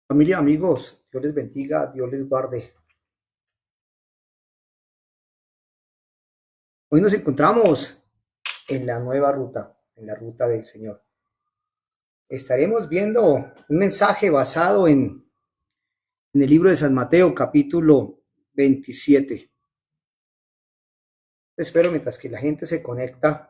Familia, amigos, Dios les bendiga, Dios les guarde. Hoy nos encontramos en la nueva ruta, en la ruta del Señor. Estaremos viendo un mensaje basado en el libro de San Mateo, capítulo 27. Espero mientras que la gente se conecta.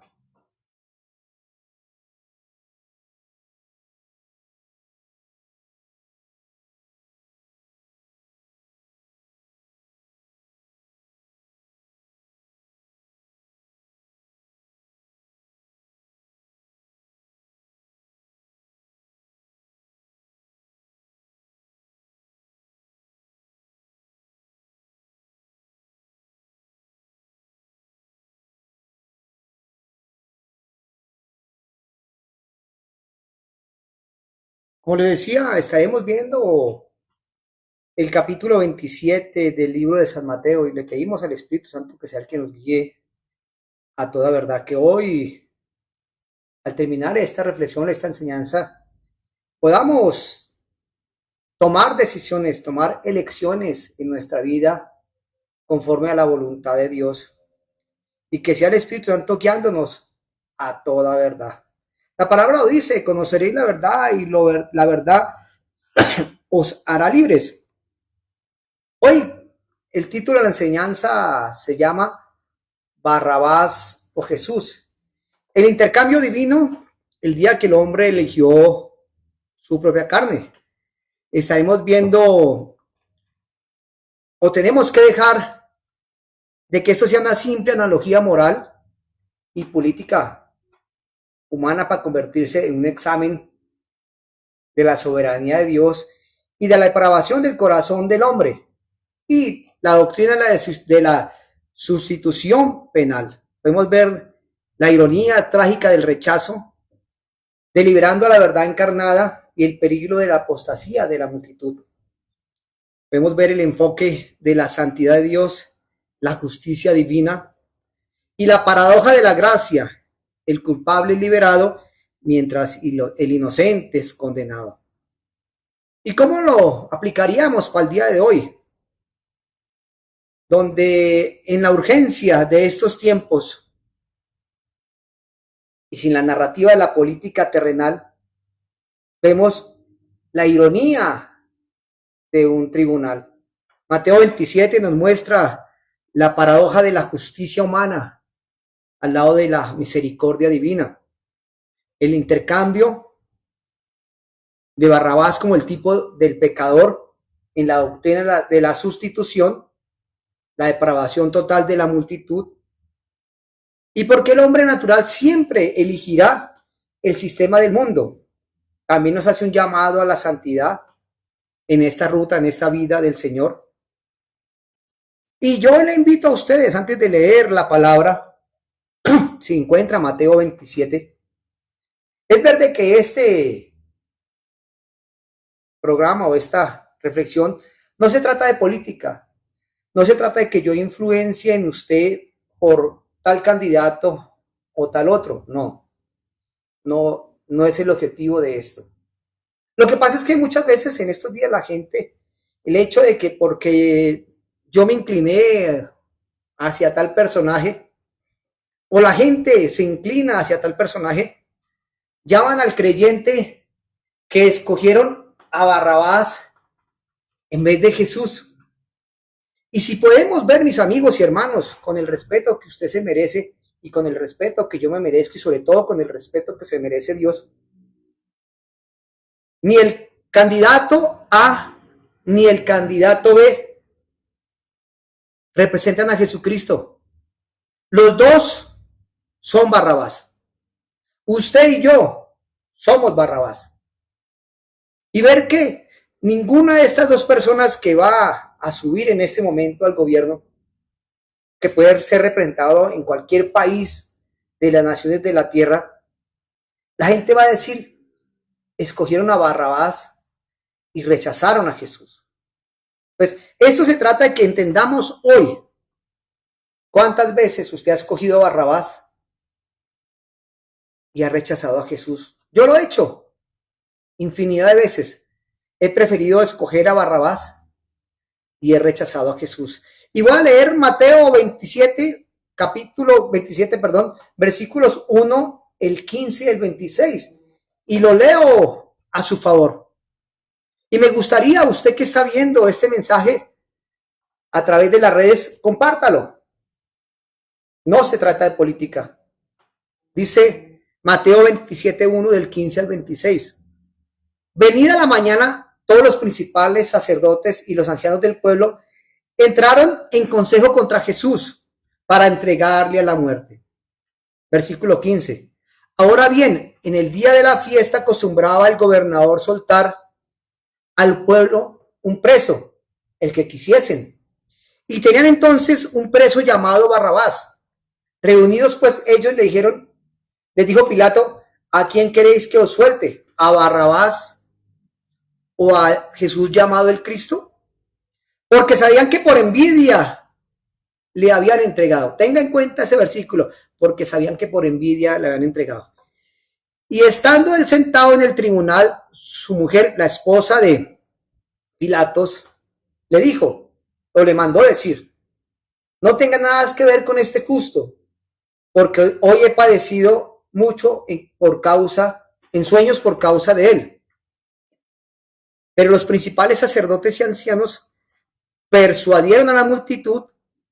Como les decía, estaremos viendo el capítulo 27 del libro de San Mateo y le pedimos al Espíritu Santo que sea el que nos guíe a toda verdad. Que hoy, al terminar esta reflexión, esta enseñanza, podamos tomar decisiones, tomar elecciones en nuestra vida conforme a la voluntad de Dios y que sea el Espíritu Santo guiándonos a toda verdad. La palabra lo dice, conoceréis la verdad y la verdad os hará libres. Hoy el título de la enseñanza se llama Barrabás o Jesús. El intercambio divino, el día que el hombre eligió su propia carne. Estaremos viendo o tenemos que dejar de que esto sea una simple analogía moral y política humana para convertirse en un examen de la soberanía de Dios y de la depravación del corazón del hombre y la doctrina de la sustitución penal. Podemos ver la ironía trágica del rechazo, deliberando a la verdad encarnada y el peligro de la apostasía de la multitud. Podemos ver el enfoque de la santidad de Dios, la justicia divina y la paradoja de la gracia, el culpable es liberado mientras el inocente es condenado. ¿Y cómo lo aplicaríamos para el día de hoy? Donde en la urgencia de estos tiempos y sin la narrativa de la política terrenal, vemos la ironía de un tribunal. Mateo 27 nos muestra la paradoja de la justicia humana al lado de la misericordia divina. El intercambio de Barrabás como el tipo del pecador en la doctrina de la sustitución, la depravación total de la multitud, y porque el hombre natural siempre elegirá el sistema del mundo. También nos hace un llamado a la santidad en esta ruta, en esta vida del Señor. Y yo le invito a ustedes, antes de leer la palabra, si encuentra Mateo 27, es verdad que este programa o esta reflexión no se trata de política, no se trata de que yo influencie en usted por tal candidato o tal otro, no es el objetivo de esto. Lo que pasa es que muchas veces en estos días la gente, el hecho de que porque yo me incliné hacia tal personaje o la gente se inclina hacia tal personaje, llaman al creyente que escogieron a Barrabás en vez de Jesús. Y si podemos ver, mis amigos y hermanos, con el respeto que usted se merece y con el respeto que yo me merezco y sobre todo con el respeto que se merece Dios, ni el candidato A ni el candidato B representan a Jesucristo. Los dos son Barrabás. Usted y yo somos Barrabás. Y ver que ninguna de estas dos personas que va a subir en este momento al gobierno, que puede ser representado en cualquier país de las naciones de la tierra, la gente va a decir, escogieron a Barrabás y rechazaron a Jesús. Pues esto se trata de que entendamos hoy cuántas veces usted ha escogido a Barrabás y ha rechazado a Jesús. Yo lo he hecho infinidad de veces. He preferido escoger a Barrabás y he rechazado a Jesús. Y voy a leer Mateo 27, capítulo 27, perdón, versículos 1, el 15 y el 26. Y lo leo a su favor. Y me gustaría, usted que está viendo este mensaje a través de las redes, compártalo. No se trata de política. Dice Mateo 27, 1 del 15 al 26. Venida la mañana, todos los principales sacerdotes y los ancianos del pueblo entraron en consejo contra Jesús para entregarle a la muerte. Versículo 15. Ahora bien, en el día de la fiesta acostumbraba el gobernador soltar al pueblo un preso, el que quisiesen. Y tenían entonces un preso llamado Barrabás. Reunidos pues ellos les dijo Pilato, ¿a quién queréis que os suelte? ¿A Barrabás o a Jesús llamado el Cristo? Porque sabían que por envidia le habían entregado. Tenga en cuenta ese versículo, porque sabían que por envidia le habían entregado. Y estando él sentado en el tribunal, su mujer, la esposa de Pilatos, le dijo, o le mandó decir, no tenga nada que ver con este justo, porque hoy he padecido mucho en sueños por causa de él. Pero los principales sacerdotes y ancianos persuadieron a la multitud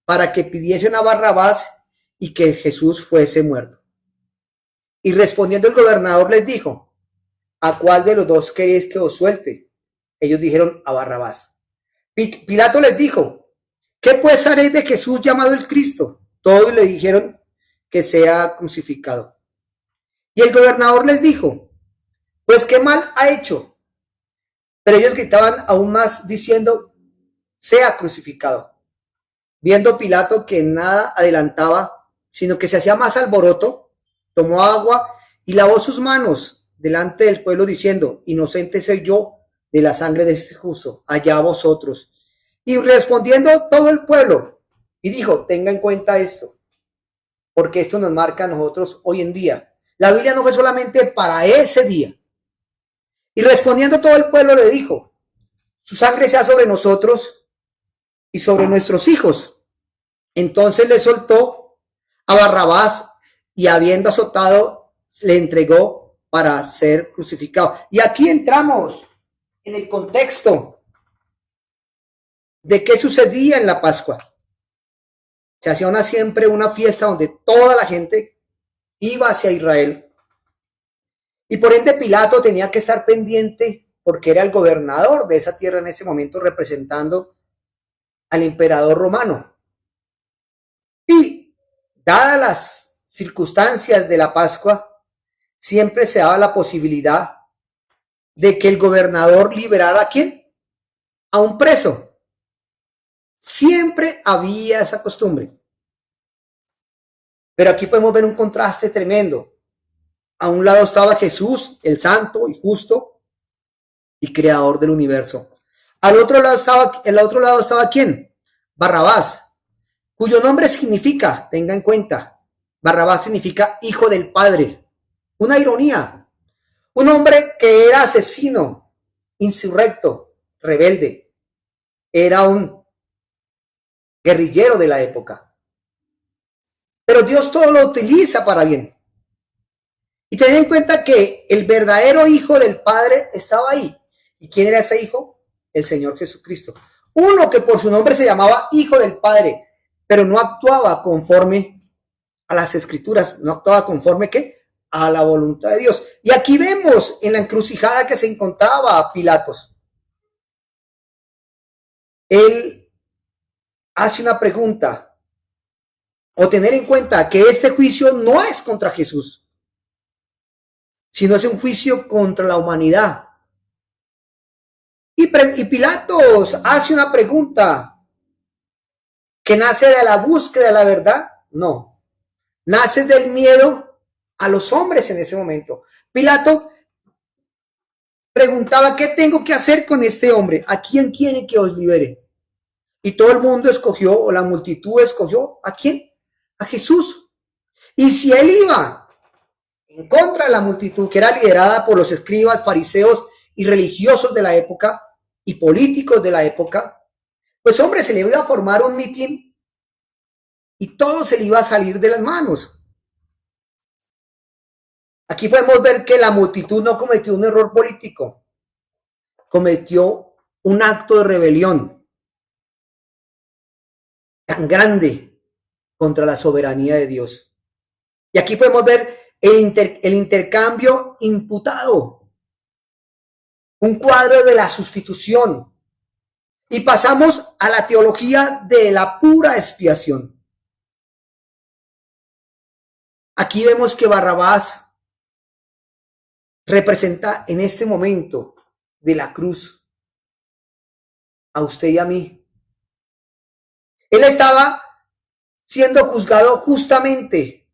para que pidiesen a Barrabás y que Jesús fuese muerto. Y respondiendo el gobernador les dijo, ¿a cuál de los dos queréis que os suelte? Ellos dijeron, a Barrabás. Pilato les dijo, ¿qué pues haréis de Jesús llamado el Cristo? Todos le dijeron que sea crucificado. Y el gobernador les dijo, pues qué mal ha hecho. Pero ellos gritaban aún más diciendo, sea crucificado. Viendo Pilato que nada adelantaba, sino que se hacía más alboroto, tomó agua y lavó sus manos delante del pueblo diciendo, inocente soy yo de la sangre de este justo, allá vosotros. Y respondiendo todo el pueblo, y dijo, tenga en cuenta esto, porque esto nos marca a nosotros hoy en día. La Biblia no fue solamente para ese día. Y respondiendo todo el pueblo le dijo, su sangre sea sobre nosotros y sobre nuestros hijos. Entonces le soltó a Barrabás y habiendo azotado, le entregó para ser crucificado. Y aquí entramos en el contexto de qué sucedía en la Pascua. Se hacía siempre una fiesta donde toda la gente iba hacia Israel. Y por ende Pilato tenía que estar pendiente porque era el gobernador de esa tierra en ese momento representando al emperador romano. Y dadas las circunstancias de la Pascua, siempre se daba la posibilidad de que el gobernador liberara ¿a quién? A un preso. Siempre había esa costumbre. Pero aquí podemos ver un contraste tremendo. A un lado estaba Jesús, el santo y justo y creador del universo. Al otro lado estaba ¿quién? Barrabás, cuyo nombre significa, tenga en cuenta, Barrabás significa hijo del Padre. Una ironía. Un hombre que era asesino, insurrecto, rebelde. Era un guerrillero de la época. Pero Dios todo lo utiliza para bien. Y ten en cuenta que el verdadero hijo del Padre estaba ahí. ¿Y quién era ese hijo? El Señor Jesucristo. Uno que por su nombre se llamaba hijo del Padre, pero no actuaba conforme a las escrituras, no actuaba conforme ¿qué? A la voluntad de Dios. Y aquí vemos en la encrucijada que se encontraba a Pilatos. él hace una pregunta, o tener en cuenta que este juicio no es contra Jesús, sino es un juicio contra la humanidad. Y Pilatos hace una pregunta que nace de la búsqueda de la verdad. No, nace del miedo a los hombres en ese momento. Pilato preguntaba, ¿qué tengo que hacer con este hombre? ¿A quién quiere que os libere? Y todo el mundo escogió, o la multitud escogió, ¿a quién? A Jesús. Y si él iba en contra de la multitud, que era liderada por los escribas, fariseos y religiosos de la época, y políticos de la época, pues hombre, se le iba a formar un mitin y todo se le iba a salir de las manos. Aquí podemos ver que la multitud no cometió un error político, cometió un acto de rebelión tan grande contra la soberanía de Dios. Y aquí podemos ver el intercambio imputado, un cuadro de la sustitución. Y pasamos a la teología de la pura expiación. Aquí vemos que Barrabás representa en este momento de la cruz a usted y a mí. Él estaba siendo juzgado justamente.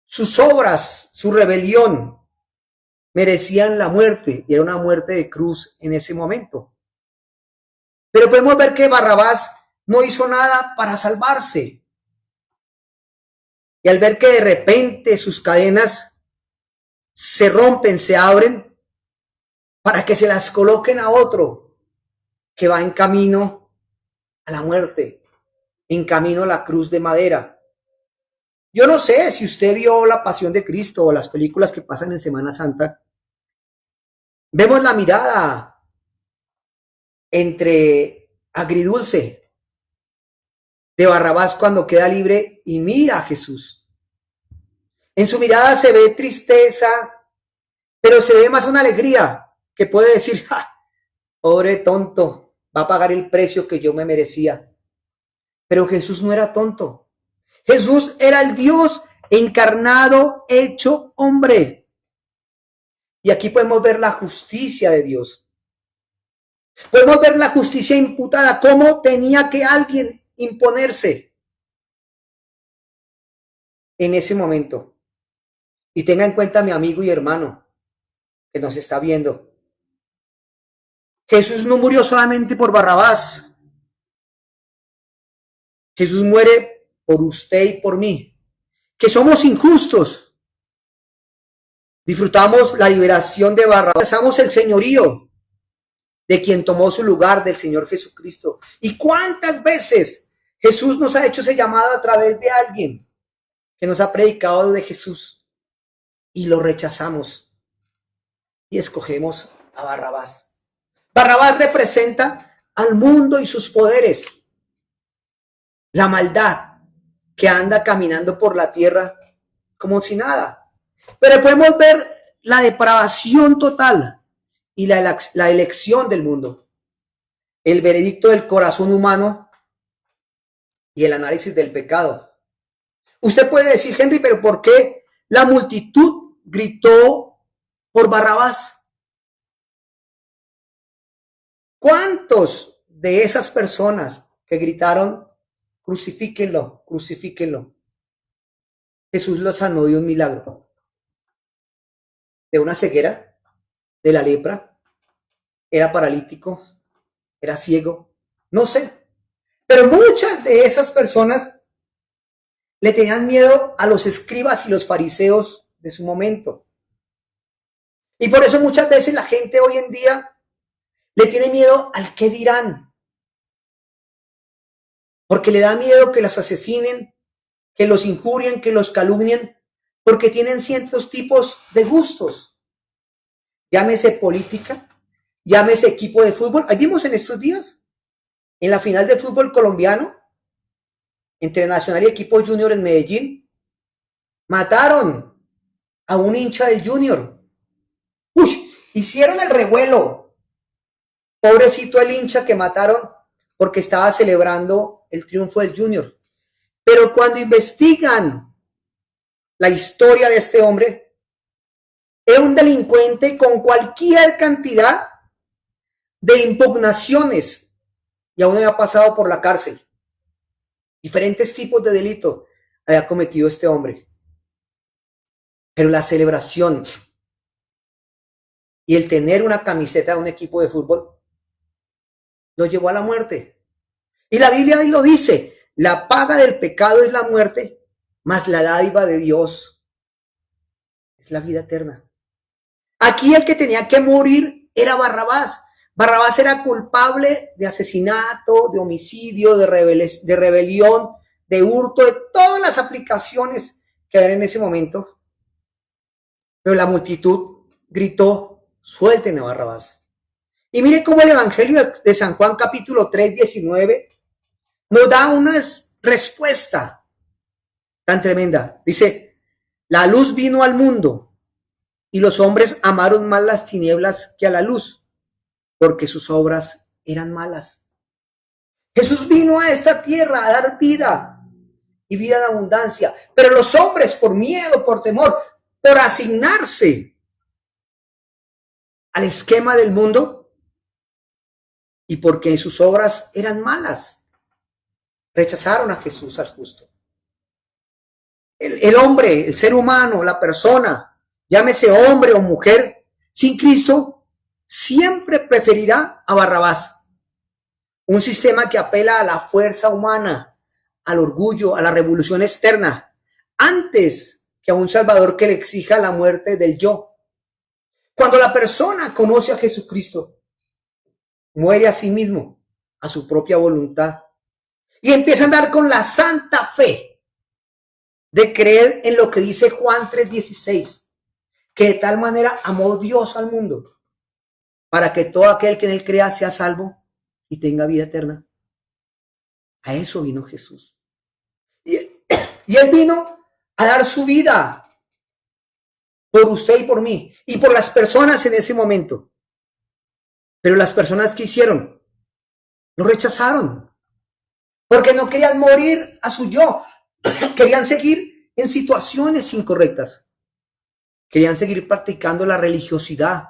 Sus obras, su rebelión, merecían la muerte, y era una muerte de cruz en ese momento. Pero podemos ver que Barrabás no hizo nada para salvarse. Y al ver que de repente sus cadenas se rompen, se abren, para que se las coloquen a otro que va en camino a la muerte, en camino a la cruz de madera. Yo no sé si usted vio La Pasión de Cristo o las películas que pasan en Semana Santa. Vemos la mirada entre agridulce de Barrabás cuando queda libre y mira a Jesús. En su mirada se ve tristeza, pero se ve más una alegría que puede decir, ¡ja! Pobre tonto, va a pagar el precio que yo me merecía. Pero Jesús no era tonto. Jesús era el Dios encarnado, hecho hombre. Y aquí podemos ver la justicia de Dios. Podemos ver la justicia imputada, cómo tenía que alguien imponerse en ese momento. Y tenga en cuenta, mi amigo y hermano que nos está viendo, Jesús no murió solamente por Barrabás. Jesús muere por usted y por mí, que somos injustos. Disfrutamos la liberación de Barrabás, pasamos el señorío de quien tomó su lugar, del Señor Jesucristo. ¿Y cuántas veces Jesús nos ha hecho ese llamado a través de alguien que nos ha predicado de Jesús y lo rechazamos y escogemos a Barrabás? Barrabás representa al mundo y sus poderes, la maldad que anda caminando por la tierra como si nada. Pero podemos ver la depravación total y la elección del mundo, el veredicto del corazón humano y el análisis del pecado. Usted puede decir, Henry, pero ¿por qué la multitud gritó por Barrabás? ¿Cuántos de esas personas que gritaron, crucifíquenlo, crucifíquenlo? Jesús los sanó de un milagro, de una ceguera, de la lepra, era paralítico, era ciego, no sé. Pero muchas de esas personas le tenían miedo a los escribas y los fariseos de su momento. Y por eso muchas veces la gente hoy en día le tiene miedo al qué dirán. Porque le da miedo que los asesinen, que los injurien, que los calumnien, porque tienen ciertos tipos de gustos. Llámese política, llámese equipo de fútbol. Ahí vimos en estos días, en la final de fútbol colombiano, entre Nacional y equipo Junior en Medellín, mataron a un hincha del Junior. Uy, hicieron el revuelo. Pobrecito el hincha que mataron porque estaba celebrando el triunfo del Junior. Pero cuando investigan la historia de este hombre, era un delincuente con cualquier cantidad de impugnaciones y aún había pasado por la cárcel. Diferentes tipos de delito había cometido este hombre. Pero la celebración y el tener una camiseta de un equipo de fútbol lo llevó a la muerte. Y la Biblia ahí lo dice, la paga del pecado es la muerte, mas la dádiva de Dios es la vida eterna. Aquí el que tenía que morir era Barrabás. Barrabás era culpable de asesinato, de homicidio, de rebelión, de hurto, de todas las aplicaciones que había en ese momento. Pero la multitud gritó, suelten a Barrabás. Y mire cómo el Evangelio de San Juan capítulo 3, 19 nos da una respuesta tan tremenda. Dice, la luz vino al mundo y los hombres amaron más las tinieblas que a la luz, porque sus obras eran malas. Jesús vino a esta tierra a dar vida y vida de abundancia, pero los hombres por miedo, por temor, por asignarse al esquema del mundo y porque sus obras eran malas, rechazaron a Jesús, al justo. El hombre, el ser humano, la persona, llámese hombre o mujer, sin Cristo, siempre preferirá a Barrabás. Un sistema que apela a la fuerza humana, al orgullo, a la revolución externa, antes que a un Salvador que le exija la muerte del yo. Cuando la persona conoce a Jesucristo, muere a sí mismo, a su propia voluntad, y empieza a andar con la santa fe de creer en lo que dice Juan 3:16, que de tal manera amó Dios al mundo, para que todo aquel que en él crea sea salvo y tenga vida eterna. A eso vino Jesús. Y él vino a dar su vida por usted y por mí, y por las personas en ese momento. Pero las personas que hicieron, lo rechazaron, porque no querían morir a su yo, querían seguir en situaciones incorrectas, querían seguir practicando la religiosidad,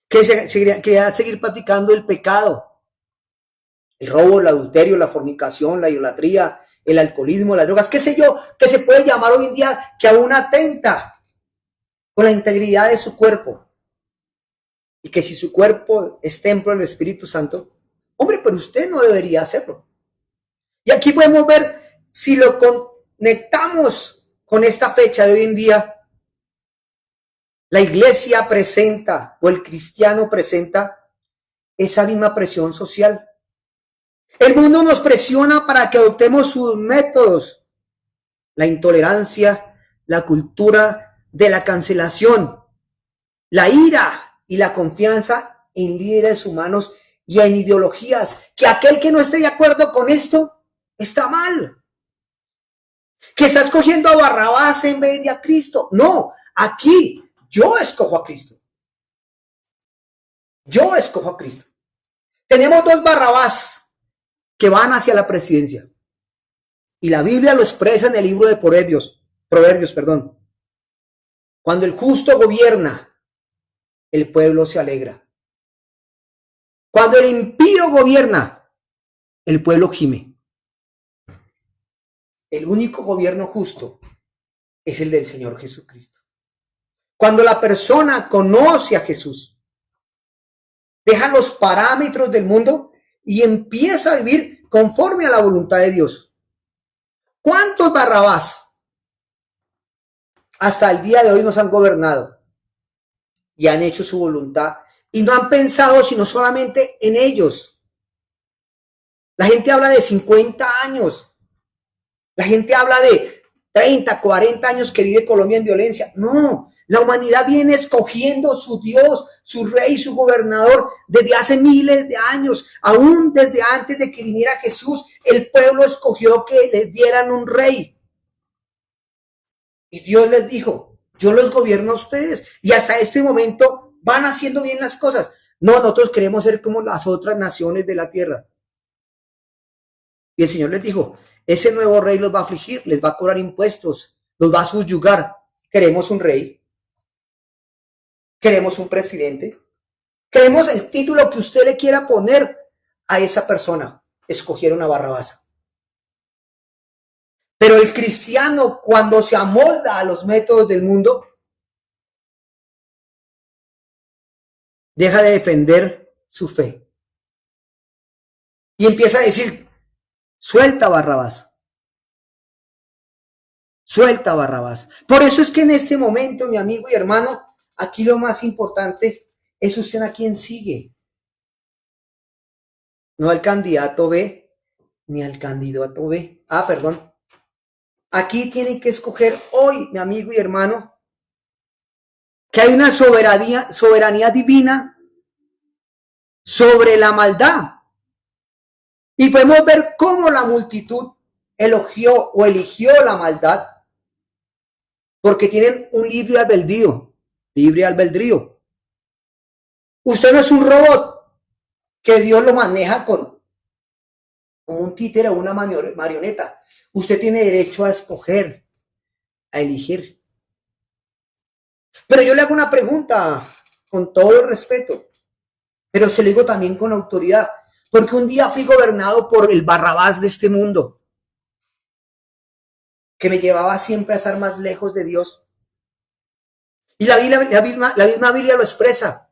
querían seguir practicando el pecado, el robo, el adulterio, la fornicación, la idolatría, el alcoholismo, las drogas, qué sé yo, que se puede llamar hoy en día, que aún atenta con la integridad de su cuerpo. Y que si su cuerpo es templo del Espíritu Santo, hombre, pero usted no debería hacerlo. Y aquí podemos ver, si lo conectamos con esta fecha de hoy en día, la iglesia presenta, o el cristiano presenta, esa misma presión social. El mundo nos presiona para que adoptemos sus métodos, la intolerancia, la cultura de la cancelación, la ira y la confianza en líderes humanos y en ideologías, que aquel que no esté de acuerdo con esto está mal, que está escogiendo a Barrabás en vez de a Cristo. No, aquí yo escojo a Cristo. Yo escojo a Cristo. Tenemos dos Barrabás que van hacia la presidencia. Y la Biblia lo expresa en el libro de Proverbios. Cuando el justo gobierna, el pueblo se alegra. Cuando el impío gobierna, el pueblo gime. El único gobierno justo es el del Señor Jesucristo. Cuando la persona conoce a Jesús, deja los parámetros del mundo y empieza a vivir conforme a la voluntad de Dios. ¿Cuántos Barrabás hasta el día de hoy nos han gobernado y han hecho su voluntad y no han pensado sino solamente en ellos? La gente habla de 50 años. La gente habla de 30, 40 años que vive Colombia en violencia. No, la humanidad viene escogiendo su Dios, su rey, su gobernador desde hace miles de años. Aún desde antes de que viniera Jesús, el pueblo escogió que les dieran un rey. Y Dios les dijo, yo los gobierno a ustedes. Y hasta este momento van haciendo bien las cosas. No, nosotros queremos ser como las otras naciones de la tierra. Y el Señor les dijo, ese nuevo rey los va a afligir, les va a cobrar impuestos, los va a subyugar. Queremos un rey, queremos un presidente, queremos el título que usted le quiera poner a esa persona. Escogieron a Barrabás. Pero el cristiano, cuando se amolda a los métodos del mundo, deja de defender su fe. Y empieza a decir, suelta Barrabás. Suelta Barrabás. Por eso es que en este momento, mi amigo y hermano, aquí lo más importante es usted a quién sigue. No al candidato B, ni al candidato B. Perdón. Aquí tienen que escoger hoy, mi amigo y hermano, que hay una soberanía divina sobre la maldad. Y podemos ver cómo la multitud elogió o eligió la maldad, porque tienen un libre albedrío. Libre albedrío. Usted no es un robot que Dios lo maneja con un títere o una marioneta. Usted tiene derecho a escoger, a elegir. Pero yo le hago una pregunta con todo el respeto, pero se lo digo también con autoridad, porque un día fui gobernado por el Barrabás de este mundo, que me llevaba siempre a estar más lejos de Dios. Y la misma Biblia lo expresa.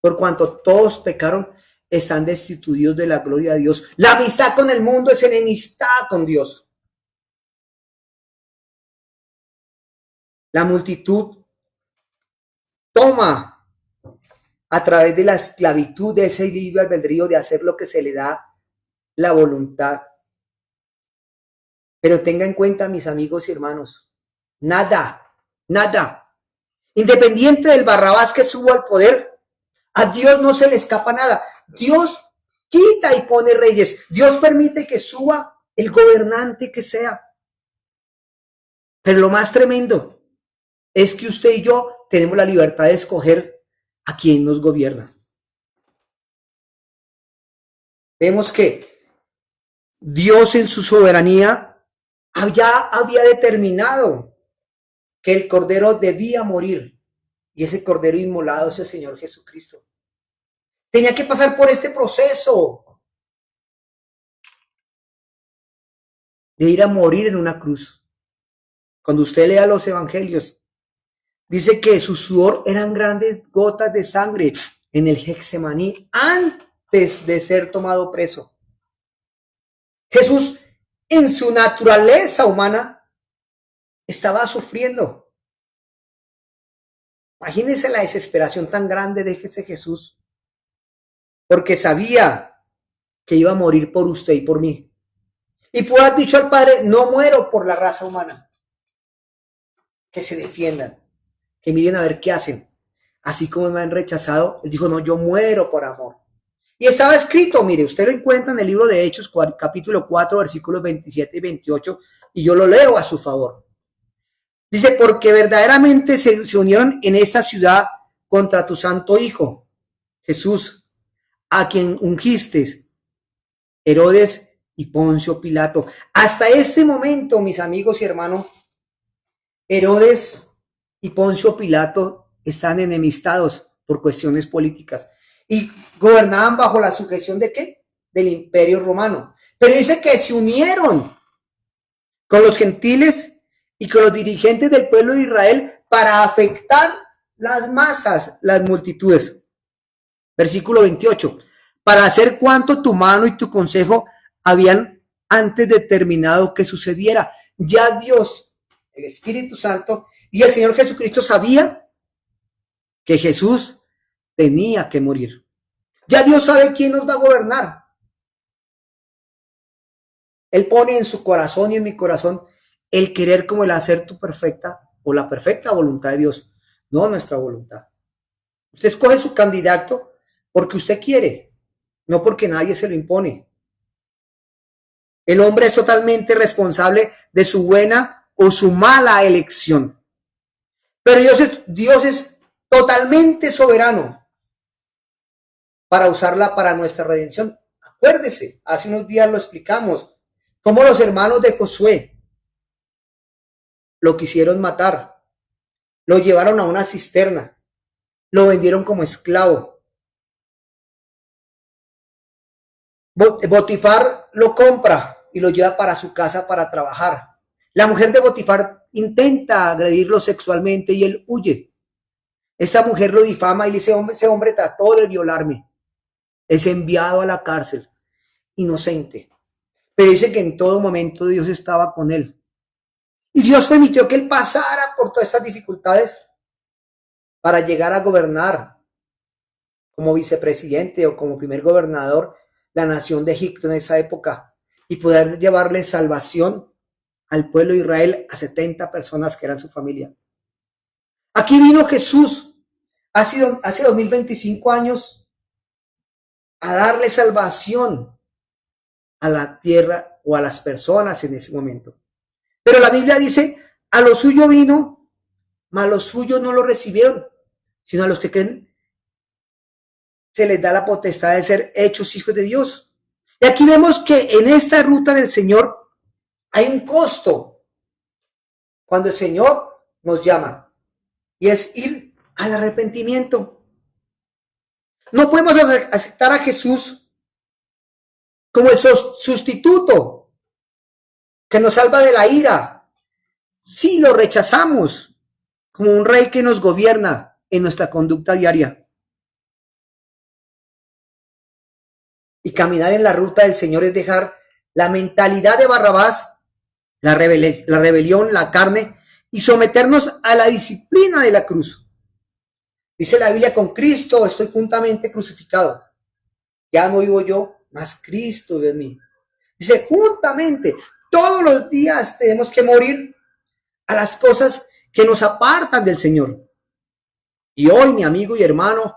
Por cuanto todos pecaron, están destituidos de la gloria de Dios. La amistad con el mundo es enemistad con Dios. La multitud toma a través de la esclavitud de ese libre albedrío de hacer lo que se le da la voluntad. Pero tenga en cuenta, mis amigos y hermanos, nada, independiente del Barrabás que subo al poder, a Dios no se le escapa nada. Dios quita y pone reyes. Dios permite que suba el gobernante que sea. Pero lo más tremendo es que usted y yo tenemos la libertad de escoger a quién nos gobierna. Vemos que Dios en su soberanía ya había determinado que el cordero debía morir, y ese cordero inmolado es el Señor Jesucristo. Tenía que pasar por este proceso de ir a morir en una cruz. Cuando usted lea los evangelios, dice que su sudor eran grandes gotas de sangre en el Getsemaní antes de ser tomado preso. Jesús, en su naturaleza humana, estaba sufriendo. Imagínense la desesperación tan grande de ese Jesús, porque sabía que iba a morir por usted y por mí. Y pudo haber dicho al Padre, no muero por la raza humana. Que se defiendan, que miren a ver qué hacen. Así como me han rechazado, él dijo, no, yo muero por amor. Y estaba escrito, mire, usted lo encuentra en el libro de Hechos, capítulo 4, versículos 27 y 28, y yo lo leo a su favor. Dice, porque verdaderamente se unieron en esta ciudad contra tu santo Hijo, Jesús, a quien ungiste, Herodes y Poncio Pilato. Hasta este momento, mis amigos y hermanos, Herodes y Poncio Pilato están enemistados por cuestiones políticas y gobernaban bajo la sujeción ¿de qué? Del Imperio Romano. Pero dice que se unieron con los gentiles y con los dirigentes del pueblo de Israel para afectar las masas, las multitudes. Versículo 28. Para hacer cuanto tu mano y tu consejo habían antes determinado que sucediera. Ya Dios, el Espíritu Santo y el Señor Jesucristo sabía que Jesús tenía que morir. Ya Dios sabe quién nos va a gobernar. Él pone en su corazón y en mi corazón el querer como el hacer tu perfecta o la perfecta voluntad de Dios, no nuestra voluntad. Usted escoge su candidato porque usted quiere, no porque nadie se lo impone. El hombre es totalmente responsable de su buena o su mala elección. Pero Dios es totalmente soberano. para usarla para nuestra redención. Acuérdese, hace unos días lo explicamos, cómo los hermanos de Josué lo quisieron matar, lo llevaron a una cisterna, lo vendieron como esclavo. Botifar lo compra y lo lleva para su casa para trabajar. La mujer de Botifar intenta agredirlo sexualmente y él huye. Esta mujer lo difama y le dice, ese hombre trató de violarme. Es enviado a la cárcel, inocente. Pero dice que en todo momento Dios estaba con él. Y Dios permitió que él pasara por todas estas dificultades para llegar a gobernar como vicepresidente o como primer gobernador la nación de Egipto en esa época y poder llevarle salvación al pueblo de Israel, a 70 personas que eran su familia. Aquí vino Jesús hace 2025 años a darle salvación a la tierra o a las personas en ese momento. Pero la Biblia dice, a lo suyo vino, mas los suyos no lo recibieron, sino a los que creen se les da la potestad de ser hechos hijos de Dios. Y aquí vemos que en esta ruta del Señor hay un costo cuando el Señor nos llama, y es ir al arrepentimiento. No podemos aceptar a Jesús como el sustituto que nos salva de la ira si lo rechazamos como un rey que nos gobierna en nuestra conducta diaria. Y caminar en la ruta del Señor es dejar la mentalidad de Barrabás, la rebelión, la carne, y someternos a la disciplina de la cruz. Dice la Biblia, con Cristo estoy juntamente crucificado. Ya no vivo yo, mas Cristo vive en mí. Dice, juntamente, todos los días tenemos que morir a las cosas que nos apartan del Señor. Y hoy, mi amigo y hermano,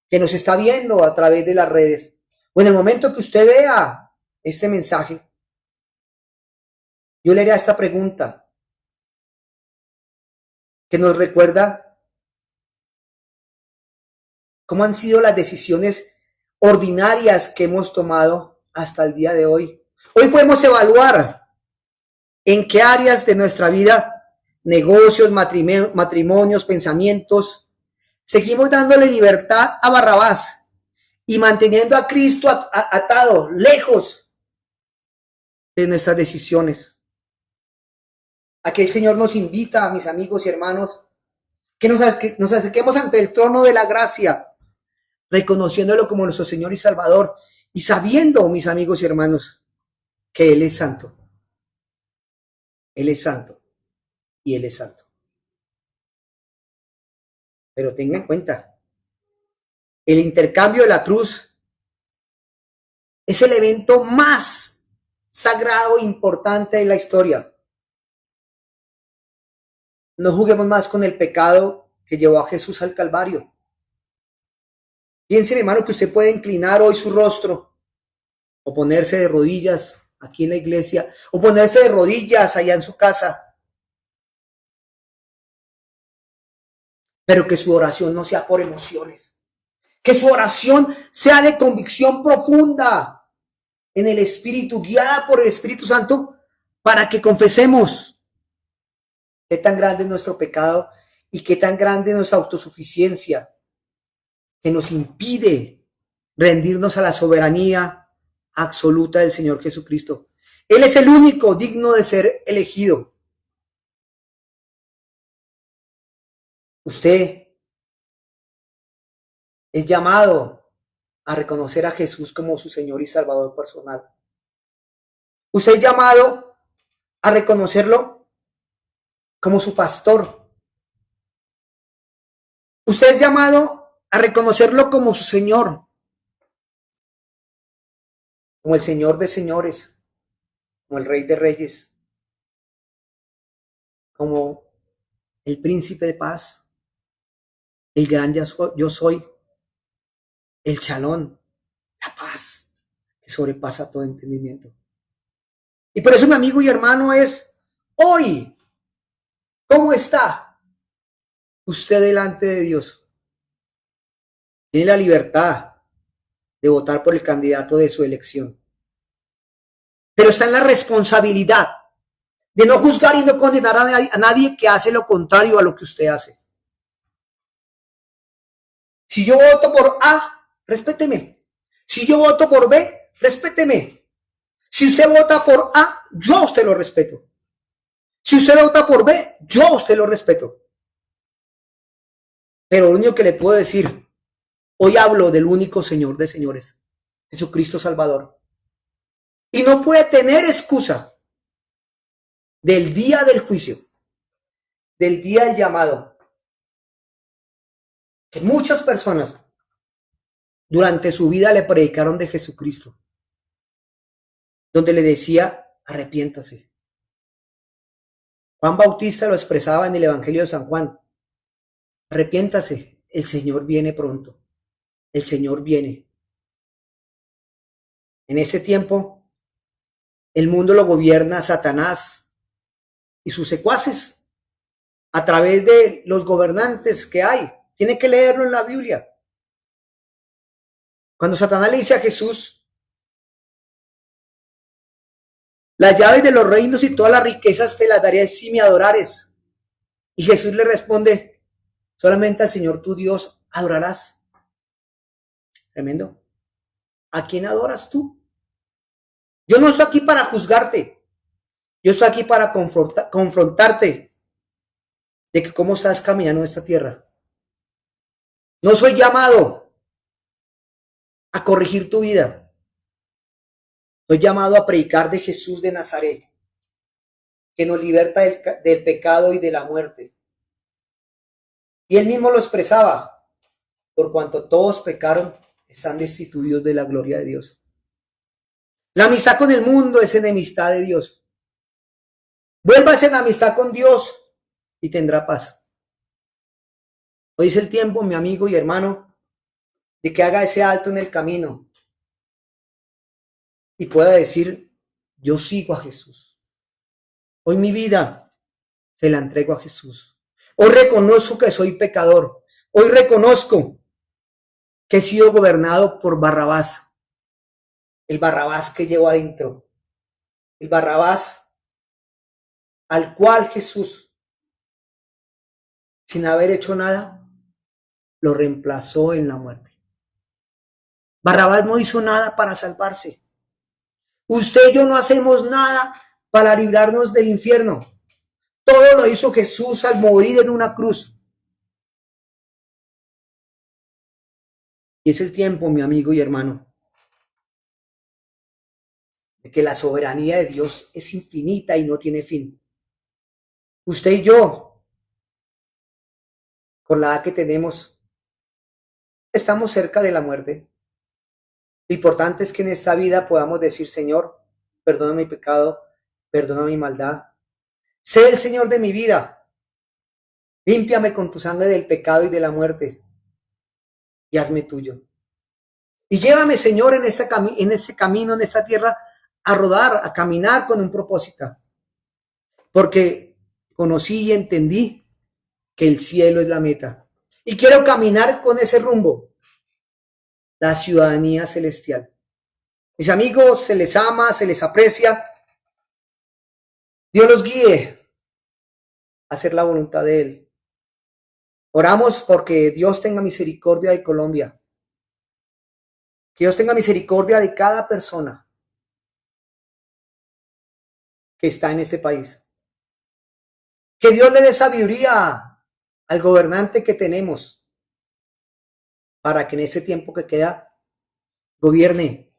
que nos está viendo a través de las redes, o en el momento que usted vea este mensaje, yo le haré esta pregunta que nos recuerda cómo han sido las decisiones ordinarias que hemos tomado hasta el día de hoy. Hoy podemos evaluar en qué áreas de nuestra vida, negocios, matrimonios, pensamientos, seguimos dándole libertad a Barrabás y manteniendo a Cristo atado, lejos de nuestras decisiones. Aquí el Señor nos invita, a mis amigos y hermanos, que nos acerquemos ante el trono de la gracia, reconociéndolo como nuestro Señor y Salvador, y sabiendo, mis amigos y hermanos, que Él es santo. Él es santo y Él es santo. Pero tengan en cuenta, el intercambio de la cruz es el evento más sagrado e importante de la historia. No juguemos más con el pecado que llevó a Jesús al Calvario. Piensen, hermano, que usted puede inclinar hoy su rostro o ponerse de rodillas aquí en la iglesia o ponerse de rodillas allá en su casa. Pero que su oración no sea por emociones. Que su oración sea de convicción profunda en el Espíritu, guiada por el Espíritu Santo, para que confesemos qué tan grande es nuestro pecado y qué tan grande es nuestra autosuficiencia, que nos impide rendirnos a la soberanía absoluta del Señor Jesucristo. Él es el único digno de ser elegido. Usted es llamado a reconocer a Jesús como su Señor y Salvador personal. Usted es llamado a reconocerlo como su pastor. Usted es llamado a reconocerlo como su Señor, como el Señor de señores, como el Rey de reyes, como el Príncipe de paz, el gran yo soy, el Shalom, la paz que sobrepasa todo entendimiento. Y por eso, mi amigo y hermano, es hoy, ¿cómo está usted delante de Dios? Tiene la libertad de votar por el candidato de su elección. Pero está en la responsabilidad de no juzgar y no condenar a nadie que hace lo contrario a lo que usted hace. Si yo voto por A, respéteme. Si yo voto por B, respéteme. Si usted vota por A, yo a usted lo respeto. Si usted vota por B, yo a usted lo respeto. Pero lo único que le puedo decir, hoy hablo del único Señor de señores, Jesucristo Salvador. Y no puede tener excusa del día del juicio, del día del llamado, que muchas personas durante su vida le predicaron de Jesucristo, donde le decía, arrepiéntase. Juan Bautista lo expresaba en el Evangelio de San Juan, arrepiéntase, el Señor viene pronto, el Señor viene. En este tiempo, el mundo lo gobierna Satanás y sus secuaces a través de los gobernantes que hay. Tiene que leerlo en la Biblia. Cuando Satanás le dice a Jesús, las llaves de los reinos y todas las riquezas te las daré si me adorares. Y Jesús le responde, solamente al Señor tu Dios adorarás. Tremendo. ¿A quién adoras tú? Yo no estoy aquí para juzgarte. Yo estoy aquí para confrontarte de que cómo estás caminando en esta tierra. No soy llamado a corregir tu vida. Soy llamado a predicar de Jesús de Nazaret, que nos liberta del pecado y de la muerte. Y él mismo lo expresaba, por cuanto todos pecaron, están destituidos de la gloria de Dios. La amistad con el mundo es enemistad de Dios. Vuélvase en amistad con Dios y tendrá paz. Hoy es el tiempo, mi amigo y hermano, de que haga ese alto en el camino y pueda decir, yo sigo a Jesús. Hoy mi vida se la entrego a Jesús. Hoy reconozco que soy pecador. Hoy reconozco que he sido gobernado por Barrabás. El Barrabás que llevo adentro. El Barrabás al cual Jesús, sin haber hecho nada, lo reemplazó en la muerte. Barrabás no hizo nada para salvarse. Usted y yo no hacemos nada para librarnos del infierno. Todo lo hizo Jesús al morir en una cruz. Y es el tiempo, mi amigo y hermano, de que la soberanía de Dios es infinita y no tiene fin. Usted y yo, con la edad que tenemos, estamos cerca de la muerte. Lo importante es que en esta vida podamos decir, Señor, perdona mi pecado, perdona mi maldad. Sé el Señor de mi vida. Límpiame con tu sangre del pecado y de la muerte. Y hazme tuyo. Y llévame, Señor, en este camino, en esta tierra, a rodar, a caminar con un propósito. Porque conocí y entendí que el cielo es la meta. Y quiero caminar con ese rumbo. La ciudadanía celestial. Mis amigos, se les ama, se les aprecia. Dios los guíe a hacer la voluntad de Él. Oramos porque Dios tenga misericordia de Colombia. Que Dios tenga misericordia de cada persona que está en este país. Que Dios le dé sabiduría al gobernante que tenemos para que en este tiempo que queda gobierne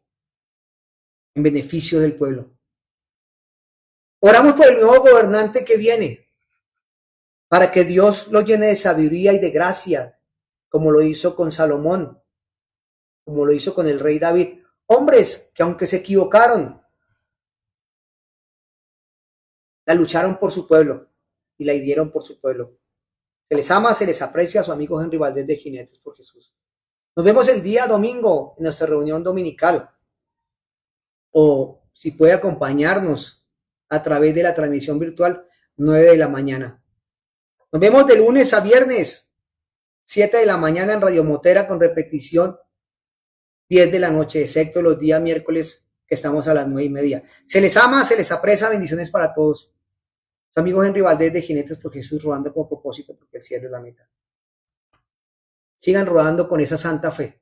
en beneficio del pueblo. Oramos por el nuevo gobernante que viene para que Dios lo llene de sabiduría y de gracia, como lo hizo con Salomón, como lo hizo con el rey David. Hombres que aunque se equivocaron, la lucharon por su pueblo y la hirieron por su pueblo. Se les ama, se les aprecia a su amigo Henry Valdés de Jinetes por Jesús. Nos vemos el día domingo en nuestra reunión dominical. O si puede acompañarnos a través de la transmisión virtual, 9 de la mañana. Nos vemos de lunes a viernes, 7 de la mañana en Radio Motera con repetición 10 de la noche, excepto los días miércoles que estamos a las 9:30. Se les ama, se les aprecia, bendiciones para todos. Su amigo Henry Valdés de Jinetes por Jesús, rodando con propósito, porque el cielo es la meta. Sigan rodando con esa santa fe.